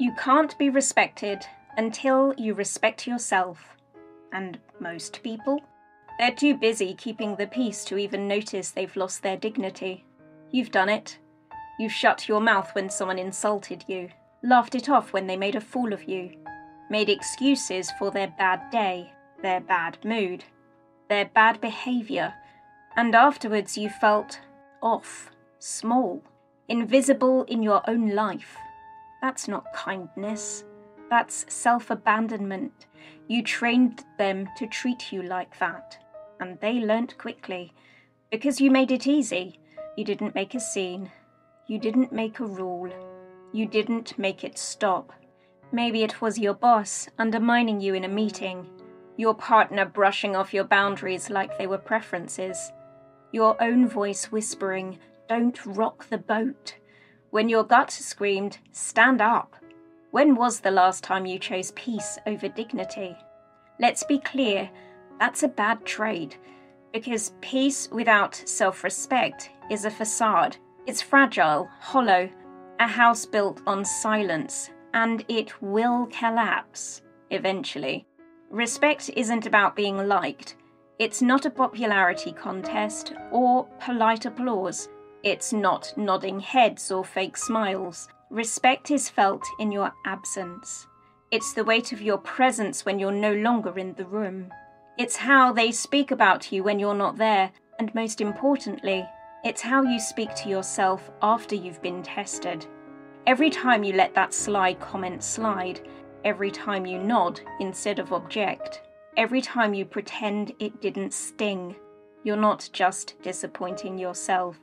You can't be respected until you respect yourself. And most people? They're too busy keeping the peace to even notice they've lost their dignity. You've done it. You've shut your mouth when someone insulted you, laughed it off when they made a fool of you, made excuses for their bad day, their bad mood, their bad behaviour, and afterwards you felt off, small, invisible in your own life. That's not kindness. That's self-abandonment. You trained them to treat you like that, and they learnt quickly, because you made it easy. You didn't make a scene. You didn't make a rule. You didn't make it stop. Maybe it was your boss undermining you in a meeting, your partner brushing off your boundaries like they were preferences, your own voice whispering, "Don't rock the boat," when your gut screamed, "Stand up." When was the last time you chose peace over dignity? Let's be clear, that's a bad trade, because peace without self-respect is a facade. It's fragile, hollow, a house built on silence, and it will collapse, eventually. Respect isn't about being liked. It's not a popularity contest or polite applause. It's not nodding heads or fake smiles. Respect is felt in your absence. It's the weight of your presence when you're no longer in the room. It's how they speak about you when you're not there, and most importantly, it's how you speak to yourself after you've been tested. Every time you let that sly comment slide, every time you nod instead of object, every time you pretend it didn't sting, you're not just disappointing yourself.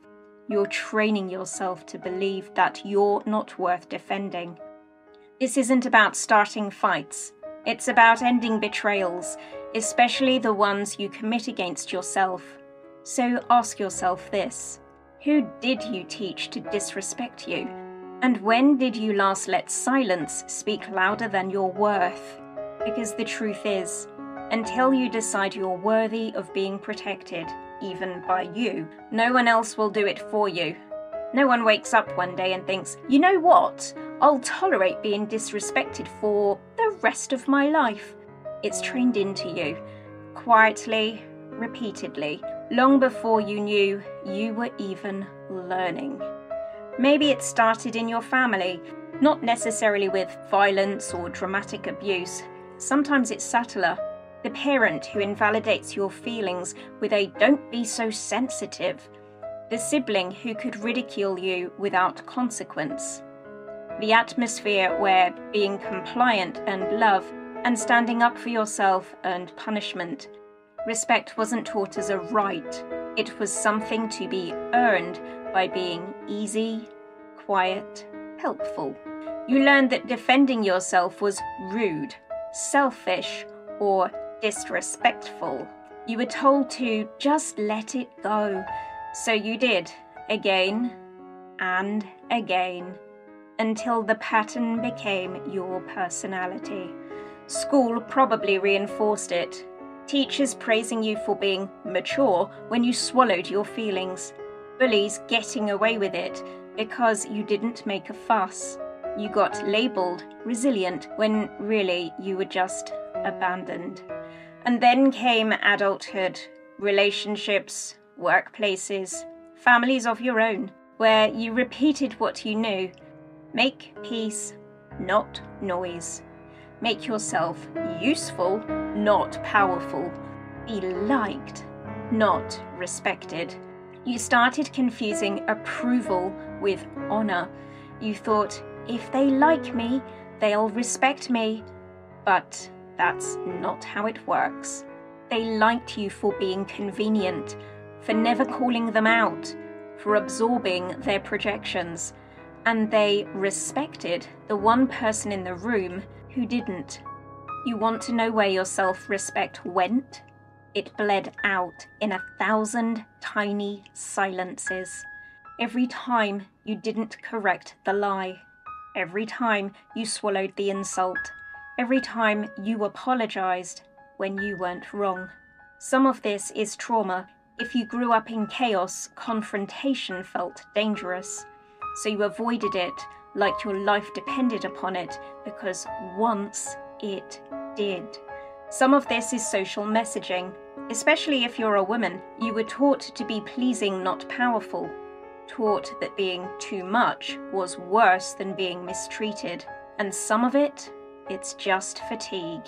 You're training yourself to believe that you're not worth defending. This isn't about starting fights. It's about ending betrayals, especially the ones you commit against yourself. So ask yourself this: who did you teach to disrespect you? And when did you last let silence speak louder than your worth? Because the truth is, until you decide you're worthy of being protected, even by you, no one else will do it for you. No one wakes up one day and thinks, "You know what? I'll tolerate being disrespected for the rest of my life." It's trained into you, quietly, repeatedly, long before you knew you were even learning. Maybe it started in your family, not necessarily with violence or dramatic abuse. Sometimes it's subtler. The parent who invalidates your feelings with a "don't be so sensitive." The sibling who could ridicule you without consequence. The atmosphere where being compliant earned love and standing up for yourself earned punishment. Respect wasn't taught as a right. It was something to be earned by being easy, quiet, helpful. You learned that defending yourself was rude, selfish, or disrespectful. You were told to just let it go. So you did, again and again, until the pattern became your personality. School probably reinforced it. Teachers praising you for being mature when you swallowed your feelings. Bullies getting away with it because you didn't make a fuss. You got labelled resilient when really you were just abandoned. And then came adulthood, relationships, workplaces, families of your own, where you repeated what you knew. Make peace, not noise. Make yourself useful, not powerful. Be liked, not respected. You started confusing approval with honor. You thought, if they like me, they'll respect me. But that's not how it works. They liked you for being convenient, for never calling them out, for absorbing their projections, and they respected the one person in the room who didn't. You want to know where your self-respect went? It bled out in 1,000 tiny silences. Every time you didn't correct the lie, every time you swallowed the insult, every time you apologized when you weren't wrong. Some of this is trauma. If you grew up in chaos, confrontation felt dangerous. So you avoided it, like your life depended upon it, because once it did. Some of this is social messaging. Especially if you're a woman, you were taught to be pleasing, not powerful. Taught that being too much was worse than being mistreated. And some of it, it's just fatigue.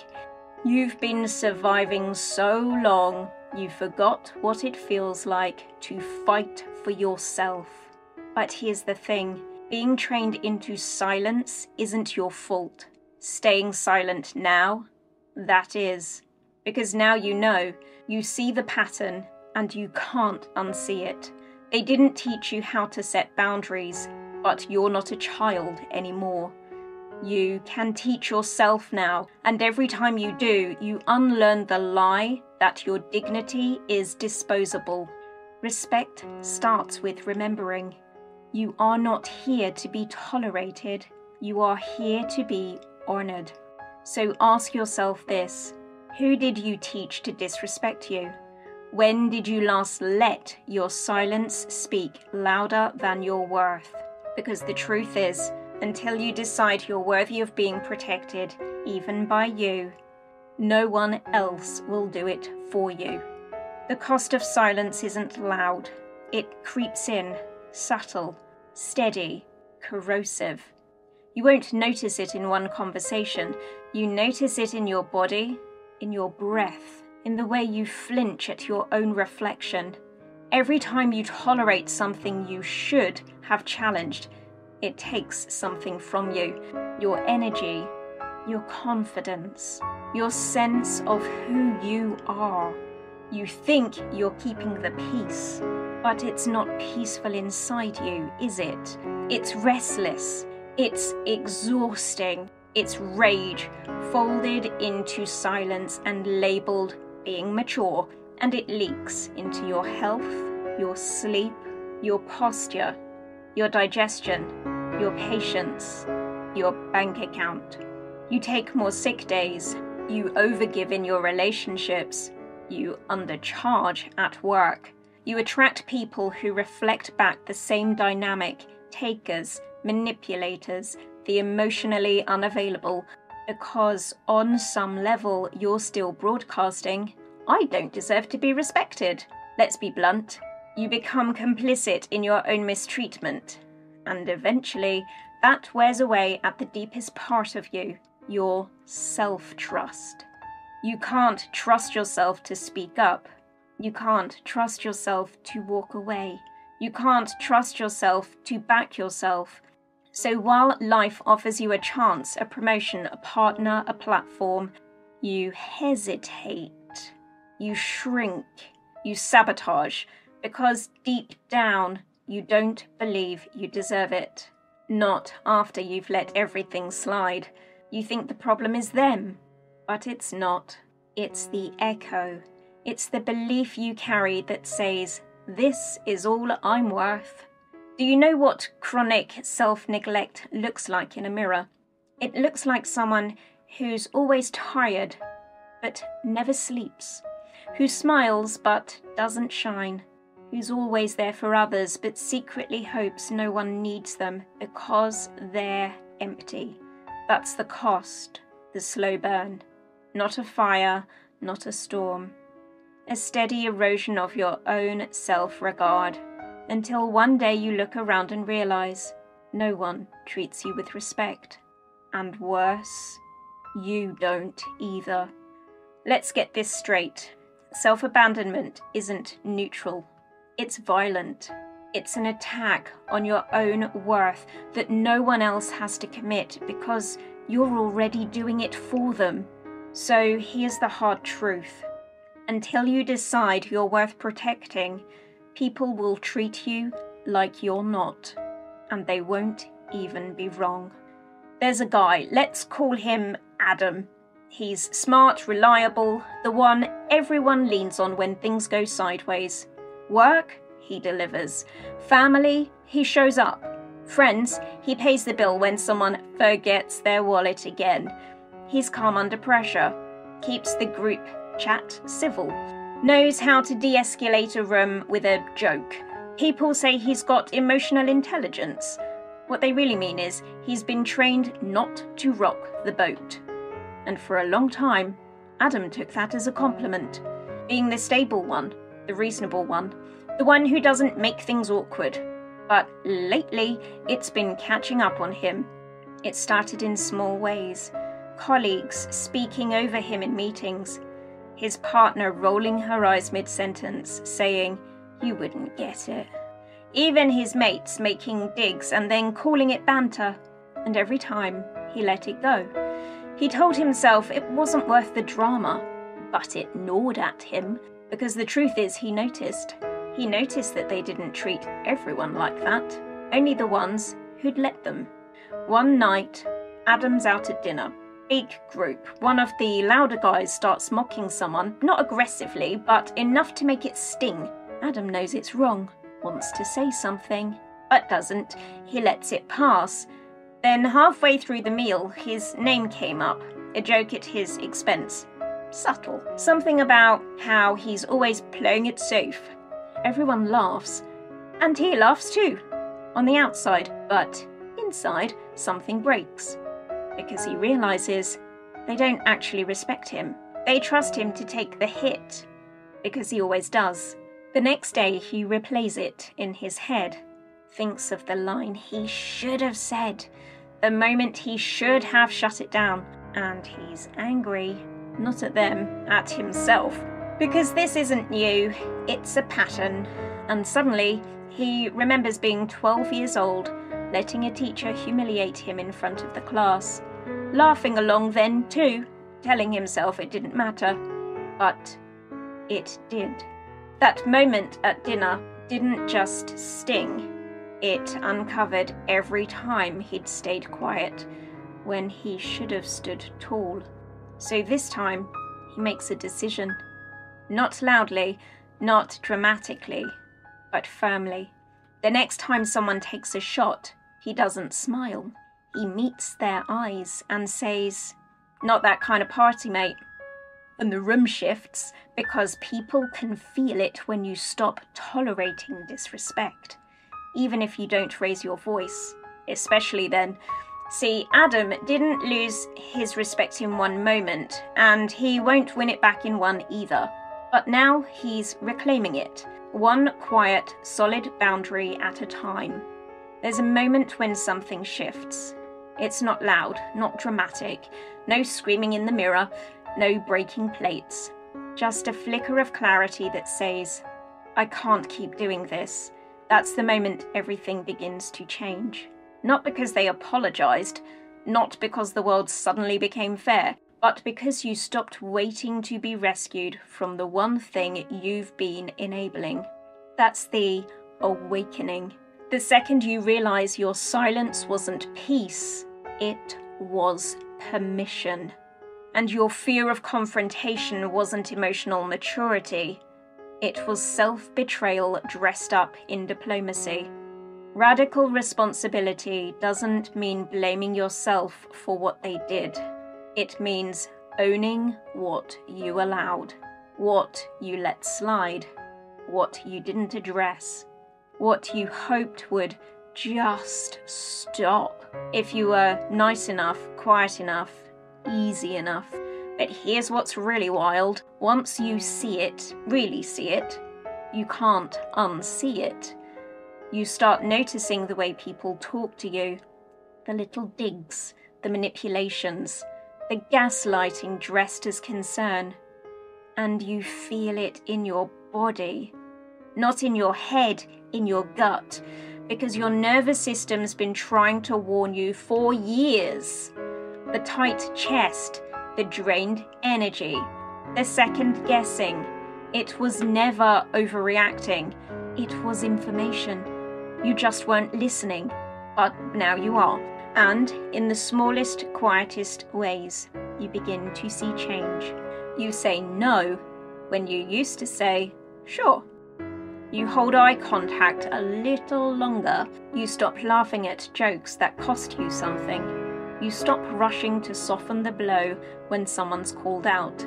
You've been surviving so long, you forgot what it feels like to fight for yourself. But here's the thing, being trained into silence isn't your fault. Staying silent now, that is. Because now you know, you see the pattern and you can't unsee it. They didn't teach you how to set boundaries, but you're not a child anymore. You can teach yourself now, and every time you do, you unlearn the lie that your dignity is disposable. Respect starts with remembering. You are not here to be tolerated. You are here to be honored. So ask yourself this. Who did you teach to disrespect you? When did you last let your silence speak louder than your worth? Because the truth is, until you decide you're worthy of being protected, even by you, no one else will do it for you. The cost of silence isn't loud. It creeps in, subtle, steady, corrosive. You won't notice it in one conversation. You notice it in your body, in your breath, in the way you flinch at your own reflection. Every time you tolerate something you should have challenged, it takes something from you. Your energy, your confidence, your sense of who you are. You think you're keeping the peace, but it's not peaceful inside you, is it? It's restless. It's exhausting. It's rage, folded into silence and labelled being mature, and it leaks into your health, your sleep, your posture, your digestion, your patience, your bank account. You take more sick days, you overgive in your relationships, you undercharge at work. You attract people who reflect back the same dynamic, takers, manipulators, the emotionally unavailable, because on some level you're still broadcasting, I don't deserve to be respected. Let's be blunt. You become complicit in your own mistreatment, and eventually that wears away at the deepest part of you, your self-trust. You can't trust yourself to speak up. You can't trust yourself to walk away. You can't trust yourself to back yourself. So while life offers you a chance, a promotion, a partner, a platform, you hesitate, you shrink, you sabotage, because deep down you don't believe you deserve it. Not after you've let everything slide. You think the problem is them, but it's not. It's the echo. It's the belief you carry that says, this is all I'm worth. Do you know what chronic self-neglect looks like in a mirror? It looks like someone who's always tired, but never sleeps, who smiles but doesn't shine, who's always there for others but secretly hopes no one needs them because they're empty. That's the cost, the slow burn. Not a fire, not a storm. A steady erosion of your own self-regard, until one day you look around and realize no one treats you with respect. And worse, you don't either. Let's get this straight. Self-abandonment isn't neutral. It's violent. It's an attack on your own worth that no one else has to commit because you're already doing it for them. So here's the hard truth. Until you decide you're worth protecting, people will treat you like you're not, and they won't even be wrong. There's a guy, let's call him Adam. He's smart, reliable, the one everyone leans on when things go sideways. Work, he delivers. Family, he shows up. Friends, he pays the bill when someone forgets their wallet again. He's calm under pressure, keeps the group chat civil, knows how to de-escalate a room with a joke. People say he's got emotional intelligence, What they really mean is he's been trained not to rock the boat. And for a long time, Adam took that as a compliment, being the stable one, the reasonable one, the one who doesn't make things awkward. But lately, it's been catching up on him. It started in small ways. Colleagues speaking over him in meetings. His partner rolling her eyes mid-sentence, saying, "You wouldn't get it." Even his mates making digs and then calling it banter. And every time, he let it go. He told himself it wasn't worth the drama, but it gnawed at him, because the truth is he noticed. He noticed that they didn't treat everyone like that, only the ones who'd let them. One night, Adam's out at dinner. Big group. One of the louder guys starts mocking someone, not aggressively, but enough to make it sting. Adam knows it's wrong, wants to say something, but doesn't. He lets it pass. Then halfway through the meal, his name came up, a joke at his expense. Subtle. Something about how he's always playing it safe. Everyone laughs, and he laughs too, on the outside, but inside something breaks, because he realises they don't actually respect him. They trust him to take the hit, because he always does. The next day he replays it in his head, thinks of the line he should have said, the moment he should have shut it down, and he's angry, not at them, at himself. Because this isn't new, it's a pattern. And suddenly, he remembers being 12 years old, letting a teacher humiliate him in front of the class. Laughing along then too, telling himself it didn't matter. But it did. That moment at dinner didn't just sting. It uncovered every time he'd stayed quiet, when he should have stood tall. So this time, he makes a decision. Not loudly, not dramatically, but firmly. The next time someone takes a shot, he doesn't smile. He meets their eyes and says, "Not that kind of party, mate." And the room shifts, because people can feel it when you stop tolerating disrespect, even if you don't raise your voice, especially then. See, Adam didn't lose his respect in one moment, and he won't win it back in one either. But now he's reclaiming it, one quiet, solid boundary at a time. There's a moment when something shifts. It's not loud, not dramatic, no screaming in the mirror, no breaking plates. Just a flicker of clarity that says, "I can't keep doing this." That's the moment everything begins to change. Not because they apologized, not because the world suddenly became fair, but because you stopped waiting to be rescued from the one thing you've been enabling. That's the awakening. The second you realize your silence wasn't peace, it was permission. And your fear of confrontation wasn't emotional maturity, it was self-betrayal dressed up in diplomacy. Radical responsibility doesn't mean blaming yourself for what they did. It means owning what you allowed, what you let slide, what you didn't address, what you hoped would just stop if you were nice enough, quiet enough, easy enough. But here's what's really wild. Once you see it, really see it, you can't unsee it. You start noticing the way people talk to you, the little digs, the manipulations, the gaslighting dressed as concern. And you feel it in your body, not in your head, in your gut, because your nervous system's been trying to warn you for years. The tight chest, the drained energy, the second guessing. It was never overreacting. It was information. You just weren't listening, but now you are. And in the smallest, quietest ways, you begin to see change. You say no when you used to say, sure. You hold eye contact a little longer. You stop laughing at jokes that cost you something. You stop rushing to soften the blow when someone's called out.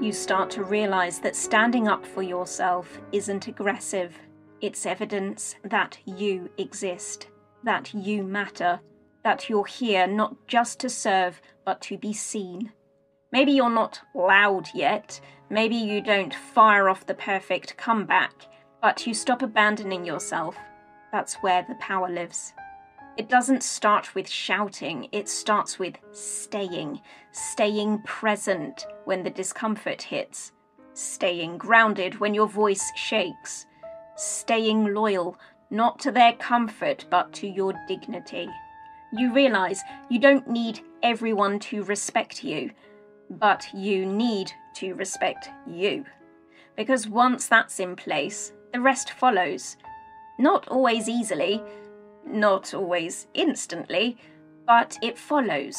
You start to realize that standing up for yourself isn't aggressive. It's evidence that you exist. that you matter, that you're here not just to serve, but to be seen. Maybe you're not loud yet, maybe you don't fire off the perfect comeback, but you stop abandoning yourself. That's where the power lives. It doesn't start with shouting, it starts with staying present when the discomfort hits, staying grounded when your voice shakes, staying loyal, not to their comfort, but to your dignity. You realize you don't need everyone to respect you, but you need to respect you. Because once that's in place, the rest follows. Not always easily, not always instantly, but it follows.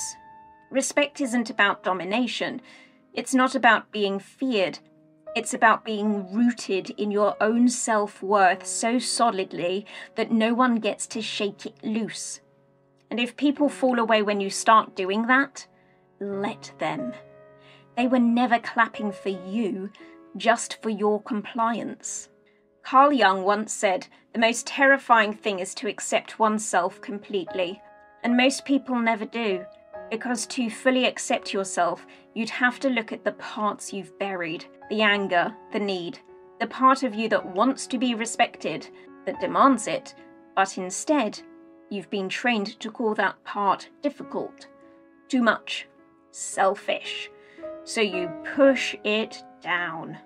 Respect isn't about domination. It's not about being feared. It's about being rooted in your own self-worth so solidly that no one gets to shake it loose. And if people fall away when you start doing that, let them. They were never clapping for you, just for your compliance. Carl Jung once said, the most terrifying thing is to accept oneself completely. And most people never do, because to fully accept yourself, you'd have to look at the parts you've buried, the anger, the need, the part of you that wants to be respected, that demands it, but instead, you've been trained to call that part difficult, too much, selfish. So you push it down.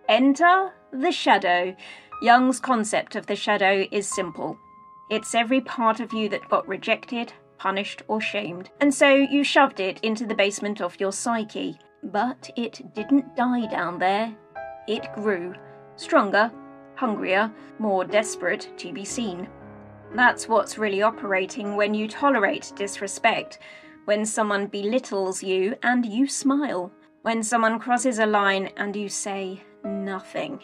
Enter the shadow. Jung's concept of the shadow is simple. It's every part of you that got rejected, punished, or shamed, and so you shoved it into the basement of your psyche. But it didn't die down there. It grew, stronger, hungrier, more desperate to be seen. That's what's really operating when you tolerate disrespect, when someone belittles you and you smile, when someone crosses a line and you say nothing.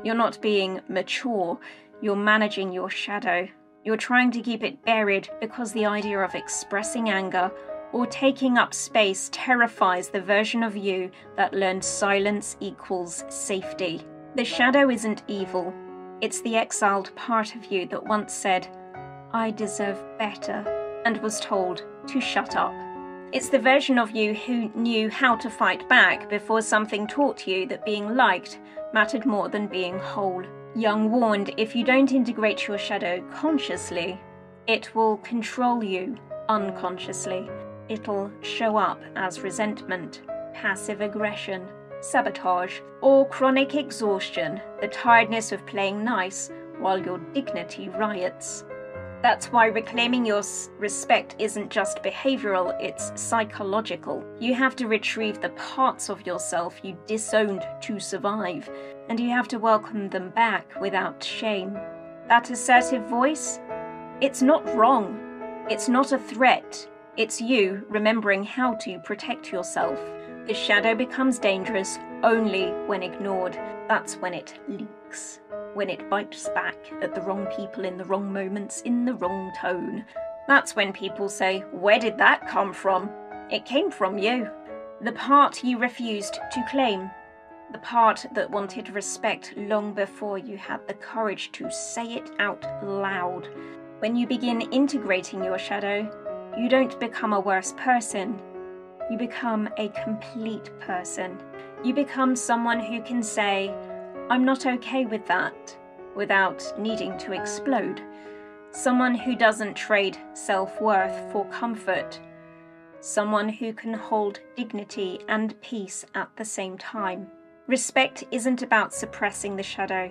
You're not being mature, you're managing your shadow. You're trying to keep it buried because the idea of expressing anger or taking up space terrifies the version of you that learned silence equals safety. The shadow isn't evil. It's the exiled part of you that once said, I deserve better, and was told to shut up. It's the version of you who knew how to fight back before something taught you that being liked mattered more than being whole. Jung warned if you don't integrate your shadow consciously, it will control you unconsciously. It'll show up as resentment, passive aggression, sabotage, or chronic exhaustion, the tiredness of playing nice while your dignity riots. That's why reclaiming your respect isn't just behavioral, it's psychological. You have to retrieve the parts of yourself you disowned to survive, and you have to welcome them back without shame. That assertive voice, it's not wrong. It's not a threat. It's you remembering how to protect yourself. The shadow becomes dangerous only when ignored. That's when it leaks. When it bites back at the wrong people in the wrong moments in the wrong tone. That's when people say, where did that come from? It came from you. The part you refused to claim. The part that wanted respect long before you had the courage to say it out loud. When you begin integrating your shadow, you don't become a worse person. You become a complete person. You become someone who can say, I'm not okay with that, without needing to explode. Someone who doesn't trade self-worth for comfort. Someone who can hold dignity and peace at the same time. Respect isn't about suppressing the shadow.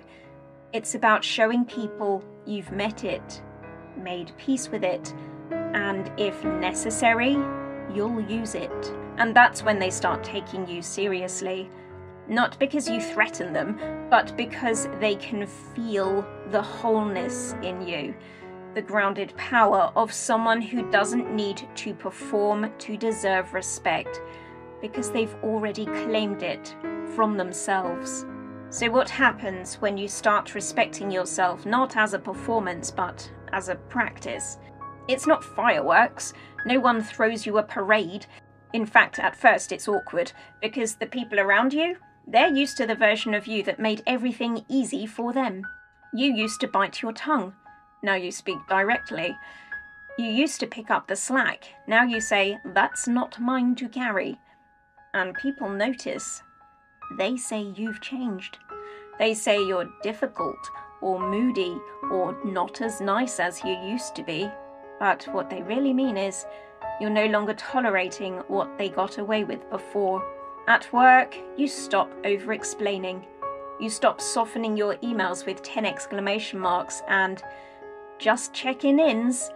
It's about showing people you've met it, made peace with it, and if necessary, you'll use it. And that's when they start taking you seriously. Not because you threaten them, but because they can feel the wholeness in you. The grounded power of someone who doesn't need to perform to deserve respect, because they've already claimed it from themselves. So what happens when you start respecting yourself not as a performance, but as a practice? It's not fireworks. No one throws you a parade. In fact, at first it's awkward, because the people around you, they're used to the version of you that made everything easy for them. You used to bite your tongue. Now you speak directly. You used to pick up the slack. Now you say, "That's not mine to carry." And people notice. They say you've changed. They say you're difficult or moody or not as nice as you used to be. But what they really mean is you're no longer tolerating what they got away with before. At work, you stop over-explaining. You stop softening your emails with 10 exclamation marks and just checking-ins.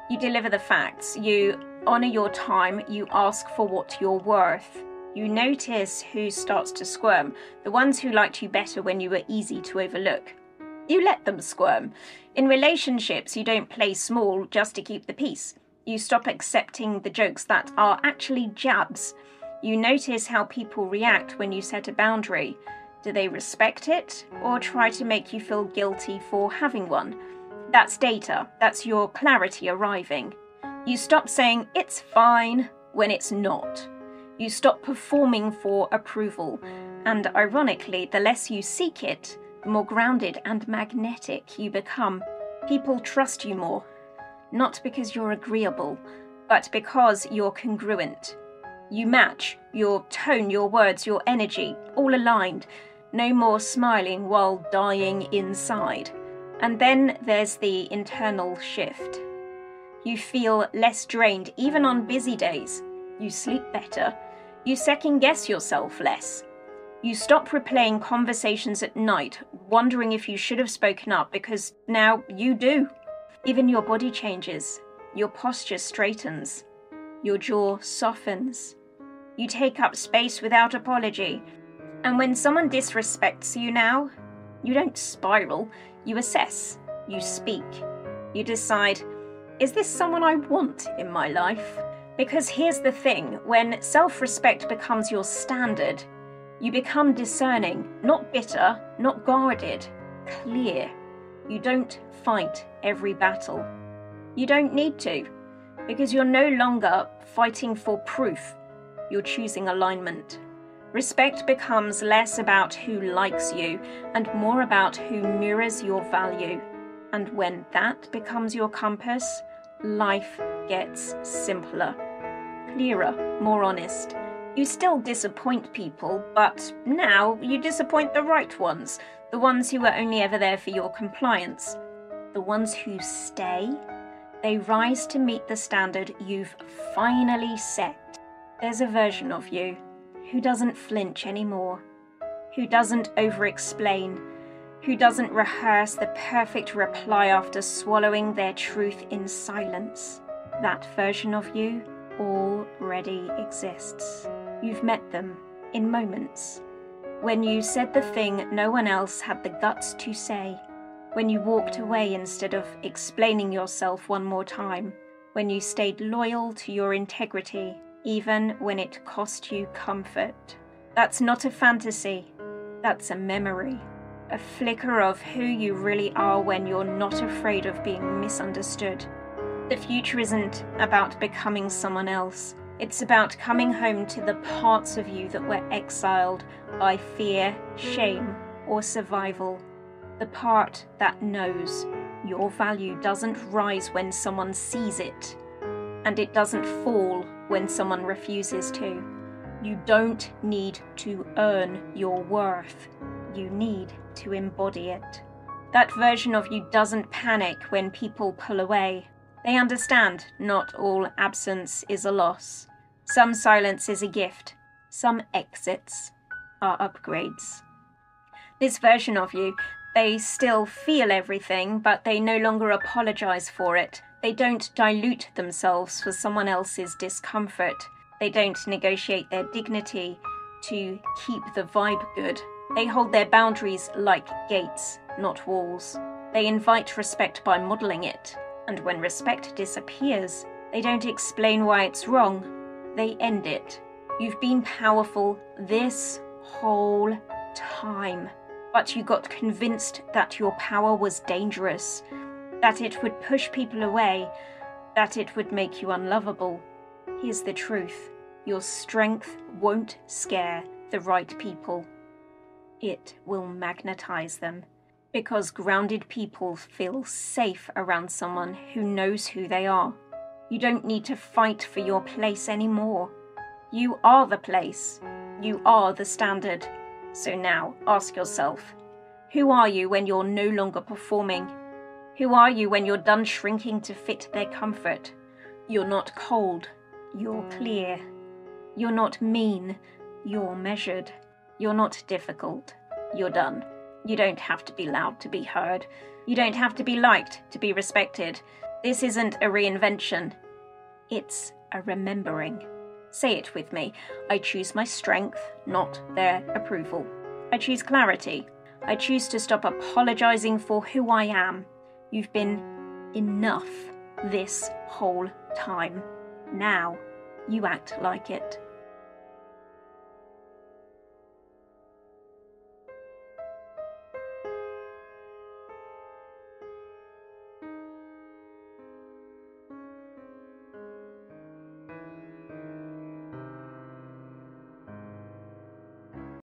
You deliver the facts. You honour your time. You ask for what you're worth. You notice who starts to squirm, the ones who liked you better when you were easy to overlook. You let them squirm. In relationships, you don't play small just to keep the peace. You stop accepting the jokes that are actually jabs. You notice how people react when you set a boundary. Do they respect it or try to make you feel guilty for having one? That's data. That's your clarity arriving. You stop saying, "It's fine," when it's not. You stop performing for approval. And ironically, the less you seek it, the more grounded and magnetic you become. People trust you more. Not because you're agreeable, but because you're congruent. You match your tone, your words, your energy, all aligned. No more smiling while dying inside. And then there's the internal shift. You feel less drained even on busy days. You sleep better. You second-guess yourself less. You stop replaying conversations at night, wondering if you should have spoken up, because now you do. Even your body changes. Your posture straightens. Your jaw softens. You take up space without apology. And when someone disrespects you now, you don't spiral. You assess. You speak. You decide, is this someone I want in my life? Because here's the thing, when self-respect becomes your standard, you become discerning, not bitter, not guarded, clear. You don't fight every battle. You don't need to, because you're no longer fighting for proof. You're choosing alignment. Respect becomes less about who likes you and more about who mirrors your value. And when that becomes your compass, life gets simpler, clearer, more honest. You still disappoint people, but now you disappoint the right ones, the ones who were only ever there for your compliance. The ones who stay, they rise to meet the standard you've finally set. There's a version of you who doesn't flinch anymore, who doesn't over-explain, who doesn't rehearse the perfect reply after swallowing their truth in silence. That version of you already exists. You've met them in moments. When you said the thing no one else had the guts to say. When you walked away instead of explaining yourself one more time. When you stayed loyal to your integrity, even when it cost you comfort. That's not a fantasy. That's a memory. A flicker of who you really are when you're not afraid of being misunderstood. The future isn't about becoming someone else. It's about coming home to the parts of you that were exiled by fear, shame, or survival. The part that knows your value doesn't rise when someone sees it, and it doesn't fall when someone refuses to. You don't need to earn your worth. You need to embody it. That version of you doesn't panic when people pull away. They understand not all absence is a loss. Some silence is a gift. Some exits are upgrades. This version of you, they still feel everything, but they no longer apologize for it. They don't dilute themselves for someone else's discomfort. They don't negotiate their dignity to keep the vibe good. They hold their boundaries like gates, not walls. They invite respect by modeling it. And when respect disappears, they don't explain why it's wrong. They end it. You've been powerful this whole time, but you got convinced that your power was dangerous, that it would push people away, that it would make you unlovable. Here's the truth. Your strength won't scare the right people. It will magnetize them. Because grounded people feel safe around someone who knows who they are. You don't need to fight for your place anymore. You are the place. You are the standard. So now, ask yourself, who are you when you're no longer performing? Who are you when you're done shrinking to fit their comfort? You're not cold. You're clear. You're not mean. You're measured. You're not difficult. You're done. You don't have to be loud to be heard. You don't have to be liked to be respected. This isn't a reinvention. It's a remembering. Say it with me. I choose my strength, not their approval. I choose clarity. I choose to stop apologizing for who I am. You've been enough this whole time. Now you act like it.